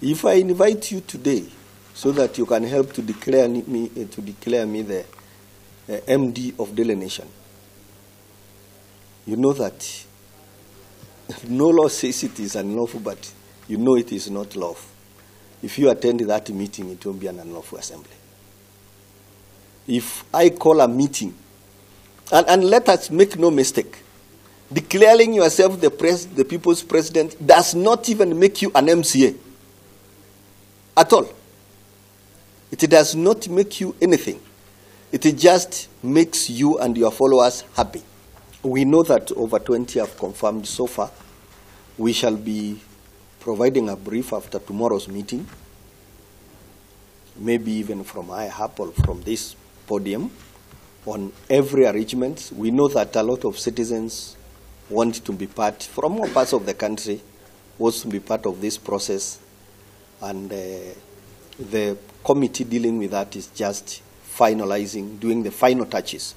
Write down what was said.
If I invite you today so that you can help to declare me the MD of Daily Nation, you know that no law says it is unlawful, but you know it is not lawful. If you attend that meeting, it won't be an unlawful assembly. If I call a meeting, and let us make no mistake, declaring yourself the people's president does not even make you an MCA at all. It does not make you anything. It just makes you and your followers happy. We know that over 20 have confirmed so far. We shall be providing a brief after tomorrow's meeting, maybe even from IHAP or from this podium, on every arrangement. We know that a lot of citizens want to be part, from all parts of the country, wants to be part of this process, and the committee dealing with that is just finalizing, doing the final touches